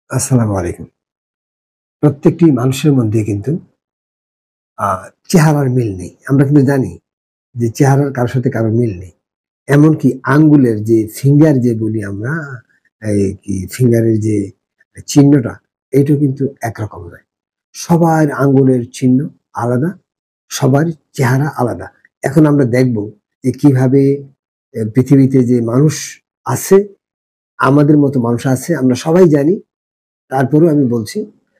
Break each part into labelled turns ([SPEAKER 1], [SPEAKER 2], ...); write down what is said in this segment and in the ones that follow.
[SPEAKER 1] আসসালামু আলাইকুম। প্রত্যেকটি মানুষের মধ্যে কিন্তু চেহারার মিল নেই। আমরা কিন্তু জানি যে চেহারার কারো সাথে কারো মিল নেই। এমনকি আঙ্গুলের যে ফিঙ্গার যে বলি আমরা, ফিঙ্গারের যে চিহ্নটা, এইটাও কিন্তু একরকম নয়। সবার আঙ্গুলের চিহ্ন আলাদা, সবার চেহারা আলাদা। এখন আমরা দেখব যে কিভাবে পৃথিবীতে যে মানুষ আছে, আমাদের মতো মানুষ আছে, আমরা সবাই জানি। তারপরেও আমি বলছি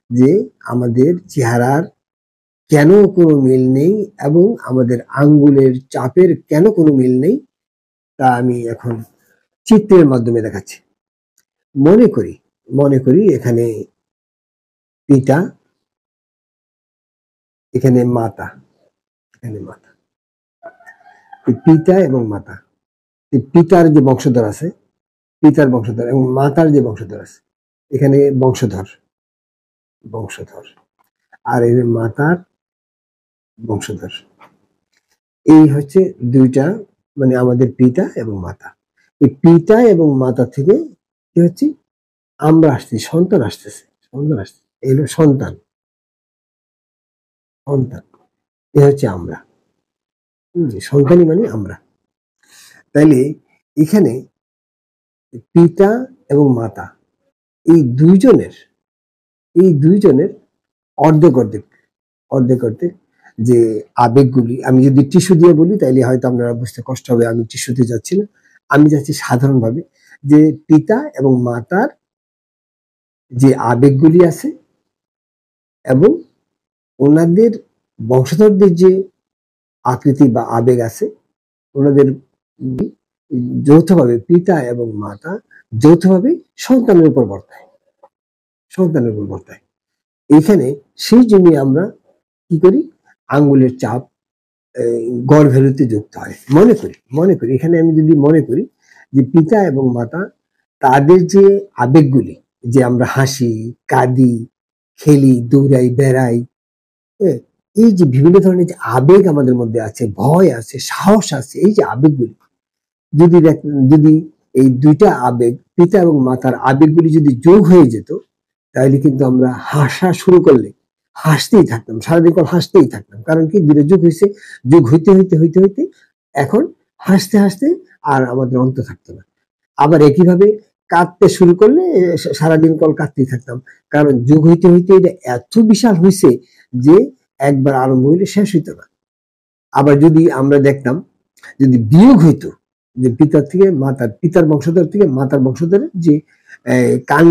[SPEAKER 1] যে আমাদের চেহারার কেন কোনো মিল নেই এবং আমাদের আঙ্গুলের চাপের কেন কোনো মিল নেই, তা আমি এখন চিত্রের মাধ্যমে দেখাচ্ছি। মনে করি মনে করি এখানে পিতা, এখানে মাতা, এখানে মাতা। এই পিতা এবং মাতা, এই পিতার যে বংশধর আছে, পিতার বংশধর এবং মাতার যে বংশধর আছে, এখানে বংশধর, বংশধর, আর এই মাতার বংশধর। এই হচ্ছে দুইটা, মানে আমাদের পিতা এবং মাতা। এই পিতা এবং মাতা থেকে কি হচ্ছে, আমরা আসছি, সন্তান আসতেছে, সন্তান আসতেছে, এই হলো সন্তান, সন্তান, এ হচ্ছে আমরা। সন্তানই মানে আমরা। তাইলে এখানে পিতা এবং মাতা, এই দুইজনের, এই দুইজনের অর্ধেক অর্ধেক, অর্ধেক অর্ধেক যে আবেগগুলি, আমি যদি টিস্যু দিয়ে বলি তাইলে হয়তো আপনারা বুঝতে কষ্ট হবে, আমি টিস্যুতে যাচ্ছি না, আমি যাচ্ছি সাধারণভাবে, যে পিতা এবং মাতার যে আবেগগুলি আছে এবং ওনাদের বংশধরদের যে আকৃতি বা আবেগ আছে, ওনাদের যৌথভাবে পিতা এবং মাতা যৌথভাবে সন্তানের উপর বর্তায়, সন্তানের উপর বর্তায়। এইখানে সেই জন্য আমরা কি করি, আঙ্গুলের চাপ গড়ভেলুতে যুক্ত হয়। মনে করি এখানে আমি যদি মনে করি যে পিতা এবং মাতা, তাদের যে আবেগগুলি, যে আমরা হাসি, কাঁদি, খেলি, দৌড়াই, বেড়াই, হ্যাঁ, এই যে বিভিন্ন ধরনের যে আবেগ আমাদের মধ্যে আছে, ভয় আছে, সাহস আছে, এই যে আবেগগুলি যদি যদি এই দুইটা আবেগ, পিতা এবং মাতার আবেগগুলি যদি যোগ হয়ে যেত, তাহলে কিন্তু আমরা হাসা শুরু করলে হাসতেই থাকতাম, সারাদিন পর হাসতেই থাকতাম। কারণ কি, দুটো যোগ হয়েছে, যোগ হইতে হইতে হইতে হইতে এখন হাসতে হাসতে আর আমাদের অন্ত থাকতো না। আবার একইভাবে কাঁদতে শুরু করলে সারাদিন কল কাঁদতেই থাকতাম। কারণ যোগ হইতে হইতে এটা এত বিশাল হয়েছে যে একবার আরম্ভ হইলে শেষ হইতো না। আবার যদি আমরা দেখতাম, যদি বিয়োগ হইতো, যে পিতার থেকে মাতার, পিতার বংশধর থেকে মাতার বংশধরের যে কান